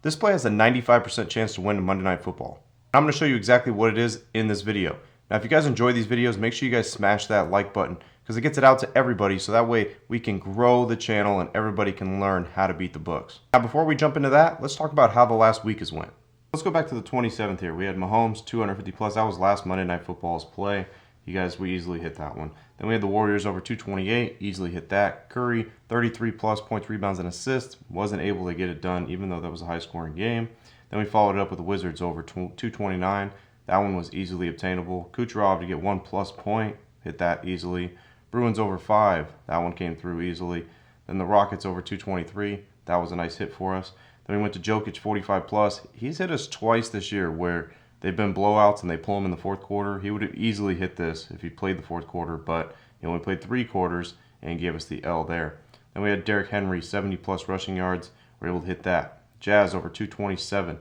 This play has a 95% chance to win Monday Night Football. I'm going to show you exactly what it is in this video. Now, if you guys enjoy these videos, make sure you guys smash that like button because it gets it out to everybody so that way we can grow the channel and everybody can learn how to beat the books. Now, before we jump into that, let's talk about how the last week has went. Let's go back to the 27th here. We had Mahomes 250 plus. That was last Monday Night Football's play. You guys, we easily hit that one. Then we had the Warriors over 228, easily hit that. Curry, 33 plus points, rebounds, and assists. Wasn't able to get it done, even though that was a high-scoring game. Then we followed it up with the Wizards over 229. That one was easily obtainable. Kucherov to get 1 plus point, hit that easily. Bruins over 5, that one came through easily. Then the Rockets over 223, that was a nice hit for us. Then we went to Jokic 45 plus. He's hit us twice this year where they've been blowouts and they pull him in the fourth quarter. He would have easily hit this if he played the fourth quarter, but he only played 3 quarters and gave us the L there. Then we had Derrick Henry, 70 plus rushing yards. We were able to hit that. Jazz over 227.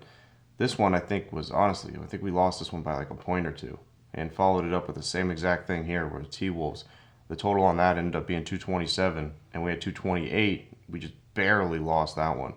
This one I think was, honestly, I think we lost this one by like a point or two and followed it up with the same exact thing here where the T-Wolves. The total on that ended up being 227 and we had 228. We just barely lost that one.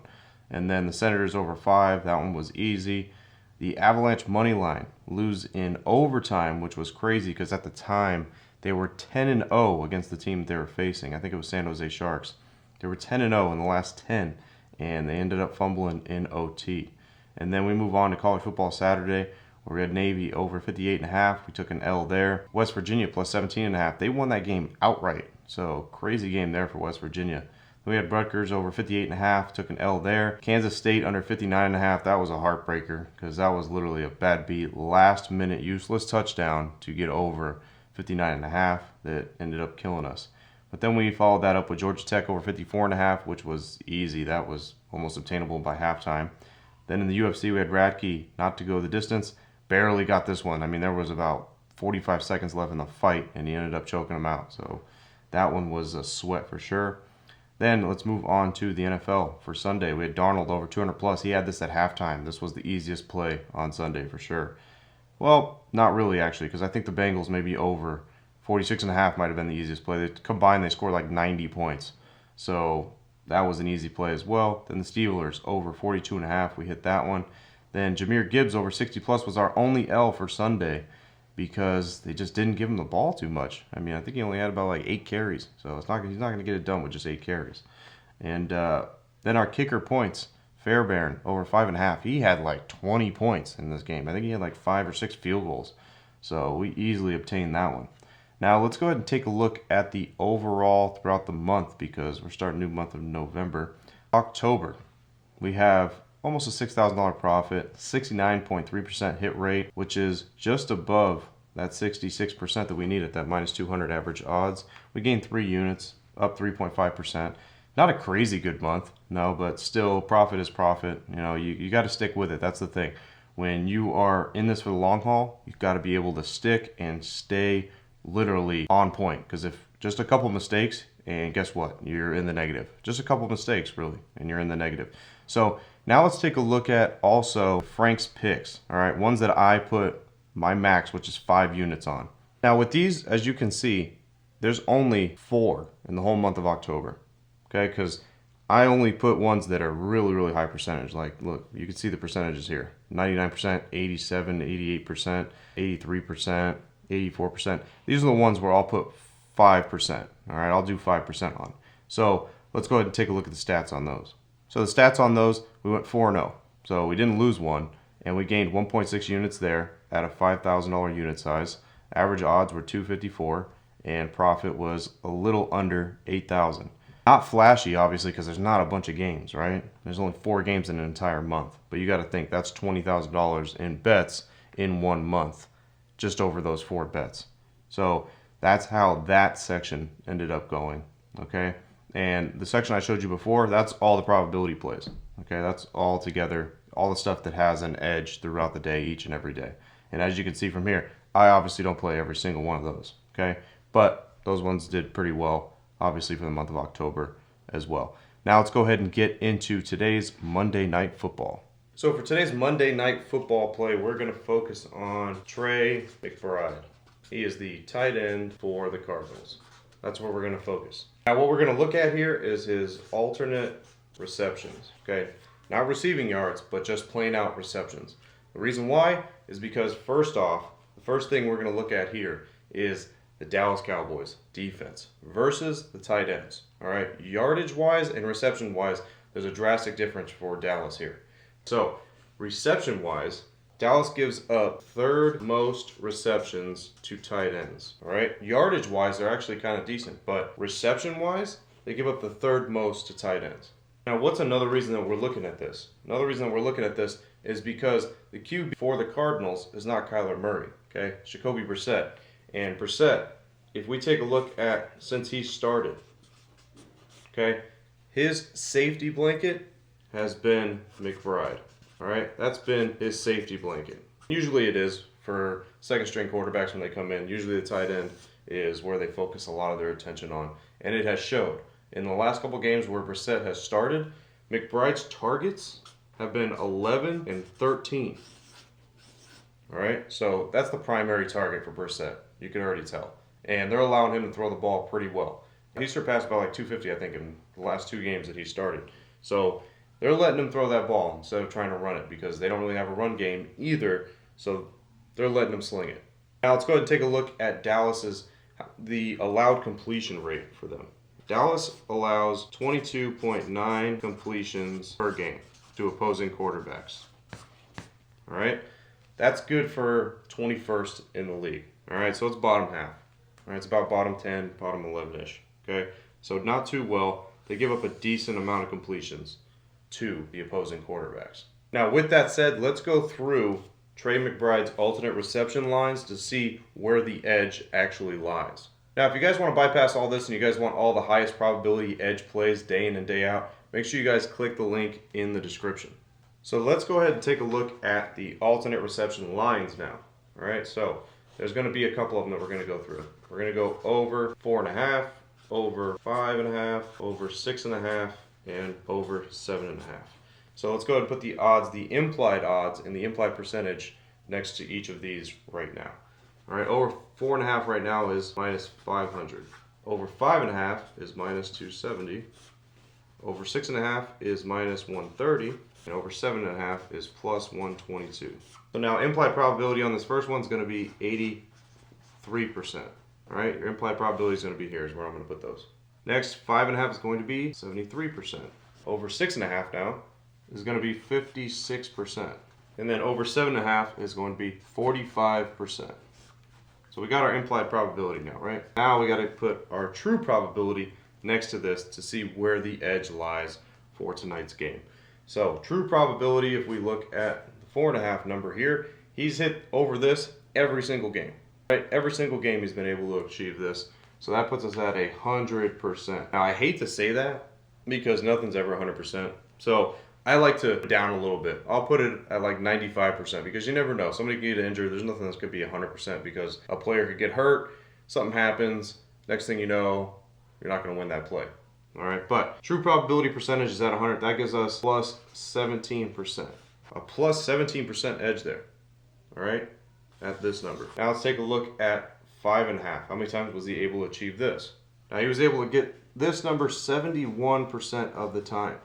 And then the Senators over 5. That one was easy. The Avalanche money line lose in overtime, which was crazy because at the time they were 10-0 against the team they were facing. I think it was San Jose Sharks. They were 10-0 in the last 10, and they ended up fumbling in OT. And then we move on to College Football Saturday, where we had Navy over 58.5. We took an L there. West Virginia plus 17.5. They won that game outright. So crazy game there for West Virginia. We had Rutgers over 58.5, took an L there. Kansas State under 59.5, that was a heartbreaker because that was literally a bad beat. Last minute useless touchdown to get over 59.5 that ended up killing us. But then we followed that up with Georgia Tech over 54.5, which was easy. That was almost obtainable by halftime. Then in the UFC, we had Radke not to go the distance. Barely got this one. I mean, there was about 45 seconds left in the fight, and he ended up choking him out. So that one was a sweat for sure. Then let's move on to the NFL for Sunday. We had Darnold over 200 plus. He had this at halftime. This was the easiest play on Sunday for sure. Well, not really actually, because I think the Bengals maybe over 46.5 might have been the easiest play. They combined, they scored like 90 points. So that was an easy play as well. Then the Steelers over 42.5. We hit that one. Then Jahmyr Gibbs over 60 plus was our only L for Sunday because they just didn't give him the ball too much. I mean, I think he only had about like 8 carries. So he's not going to get it done with just 8 carries. And then our kicker points, Fairbairn over 5.5. He had like 20 points in this game. I think he had like 5 or 6 field goals. So we easily obtained that one. Now let's go ahead and take a look at the overall throughout the month because we're starting a new month of November. October, we have almost a $6,000 profit, 69.3% hit rate, which is just above that 66% that we need at that minus 200 average odds. We gained 3 units, up 3.5%. Not a crazy good month, no, but still profit is profit. You know, you got to stick with it. That's the thing. When you are in this for the long haul, you've got to be able to stick and stay literally on point. Because if just a couple mistakes, and guess what? You're in the negative. Just a couple mistakes, really, and you're in the negative. So now let's take a look at also Frank's picks. All right, ones that I put my max, which is 5 units on. Now with these, as you can see, there's only 4 in the whole month of October. Okay, because I only put ones that are really, really high percentage. Like, look, you can see the percentages here. 99%, 87, 88%, 83%, 84%. These are the ones where I'll put 5%. All right, I'll do 5% on. So let's go ahead and take a look at the stats on those. So the stats on those, we went 4-0. So we didn't lose one, and we gained 1.6 units there at a $5,000 unit size. Average odds were 254, and profit was a little under 8,000. Not flashy, obviously, because there's not a bunch of games, right? There's only 4 games in an entire month. But you got to think that's $20,000 in bets in 1 month, just over those 4 bets. So that's how that section ended up going, okay? And the section I showed you before, that's all the probability plays, okay? That's all together, all the stuff that has an edge throughout the day, each and every day. And as you can see from here, I obviously don't play every single one of those, okay? But those ones did pretty well, obviously for the month of October as well. Now let's go ahead and get into today's Monday Night Football. So for today's Monday Night Football play, we're going to focus on Trey McBride. He is the tight end for the Cardinals. That's where we're going to focus. Now what we're going to look at here is his alternate receptions. Okay, Not receiving yards, but just plain out receptions. The reason why is because, first off, the first thing we're going to look at here is the Dallas Cowboys defense versus the tight ends. All right, yardage wise and reception wise, there's a drastic difference for Dallas here. So, reception wise, Dallas gives up third most receptions to tight ends. All right, yardage wise, they're actually kind of decent, but reception wise, they give up the third most to tight ends. Now, what's another reason that we're looking at this? Another reason that we're looking at this is because the QB for the Cardinals is not Kyler Murray, okay? Jacoby Brissett. And Brissett, if we take a look at since he started, okay, his safety blanket has been McBride, all right? That's been his safety blanket. Usually it is for second-string quarterbacks when they come in. Usually the tight end is where they focus a lot of their attention on, and it has showed. In the last couple games where Brissett has started, McBride's targets have been 11 and 13. All right, so that's the primary target for Brissett. You can already tell. And they're allowing him to throw the ball pretty well. He surpassed by like 250, I think, in the last 2 games that he started. So they're letting him throw that ball instead of trying to run it because they don't really have a run game either. So they're letting him sling it. Now let's go ahead and take a look at Dallas's, the allowed completion rate for them. Dallas allows 22.9 completions per game to opposing quarterbacks. All right, that's good for 21st in the league. All right, so it's bottom half. All right, it's about bottom 10, bottom 11-ish. Okay, so not too well. They give up a decent amount of completions to the opposing quarterbacks. Now, with that said, let's go through Trey McBride's alternate reception lines to see where the edge actually lies. Now, if you guys want to bypass all this and you guys want all the highest probability edge plays day in and day out, make sure you guys click the link in the description. So let's go ahead and take a look at the alternate reception lines now. All right, so there's going to be a couple of them that we're going to go through. We're going to go over 4.5, over 5.5, over 6.5, and over 7.5. So let's go ahead and put the odds, the implied odds, and the implied percentage next to each of these right now. All right, over 4.5 right now is minus 500. Over 5.5 is minus 270. Over 6.5 is minus 130. And over 7.5 is plus 122. So now implied probability on this first one is going to be 83%. All right, your implied probability is going to be here is where I'm going to put those. Next, 5.5 is going to be 73%. Over 6.5 now is going to be 56%. And then over 7.5 is going to be 45%. So we got our implied probability now, right? Now we got to put our true probability next to this to see where the edge lies for tonight's game. So true probability, if we look at the 4.5 number here, he's hit over this every single game, right? Every single game he's been able to achieve this. So that puts us at 100%. Now I hate to say that because nothing's ever 100%. So I like to down a little bit. I'll put it at like 95% because you never know. Somebody can get injured. There's nothing that's going to be 100% because a player could get hurt, something happens, next thing you know, you're not going to win that play. All right, but true probability percentage is at 100. That gives us plus 17%. A plus 17% edge there. All right, at this number. Now let's take a look at 5.5. How many times was he able to achieve this? Now he was able to get this number 71% of the time,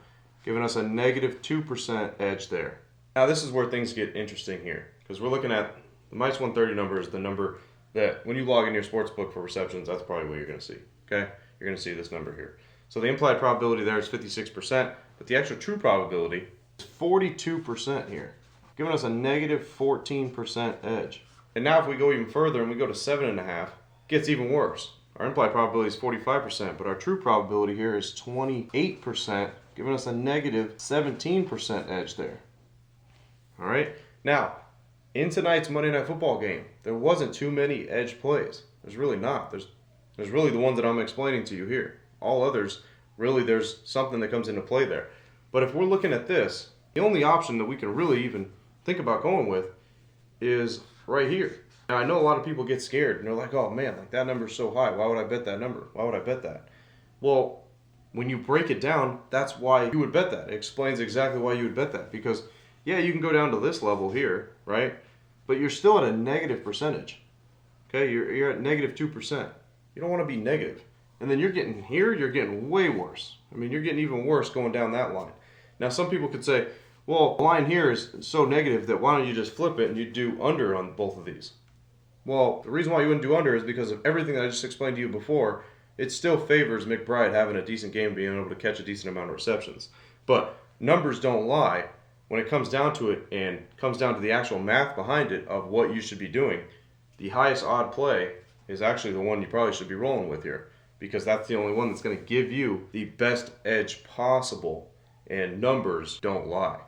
giving us a negative 2% edge there. Now this is where things get interesting here because we're looking at the minus 130 number is the number that when you log in your sports book for receptions, that's probably what you're going to see. Okay, you're going to see this number here. So the implied probability there is 56%, but the actual true probability is 42% here, giving us a negative 14% edge. And now if we go even further and we go to 7.5, it gets even worse. Our implied probability is 45%, but our true probability here is 28%, giving us a negative 17% edge there. All right. Now, in tonight's Monday Night Football game, there wasn't too many edge plays. There's really not. There's really the ones that I'm explaining to you here. All others, really, there's something that comes into play there. But if we're looking at this, the only option that we can really even think about going with is right here. Now, I know a lot of people get scared and they're like, oh man, like that number's so high. Why would I bet that number? Why would I bet that? Well, when you break it down, that's why you would bet that. It explains exactly why you would bet that. Because, yeah, you can go down to this level here, right? But you're still at a negative percentage. Okay, you're at negative 2%. You don't want to be negative. And then you're getting here, you're getting way worse. I mean, you're getting even worse going down that line. Now, some people could say, well, the line here is so negative that why don't you just flip it and you do under on both of these? Well, the reason why you wouldn't do under is because of everything that I just explained to you before. It still favors McBride having a decent game, being able to catch a decent amount of receptions. But numbers don't lie. When it comes down to it and comes down to the actual math behind it of what you should be doing, the highest odd play is actually the one you probably should be rolling with here, because that's the only one that's going to give you the best edge possible, and numbers don't lie.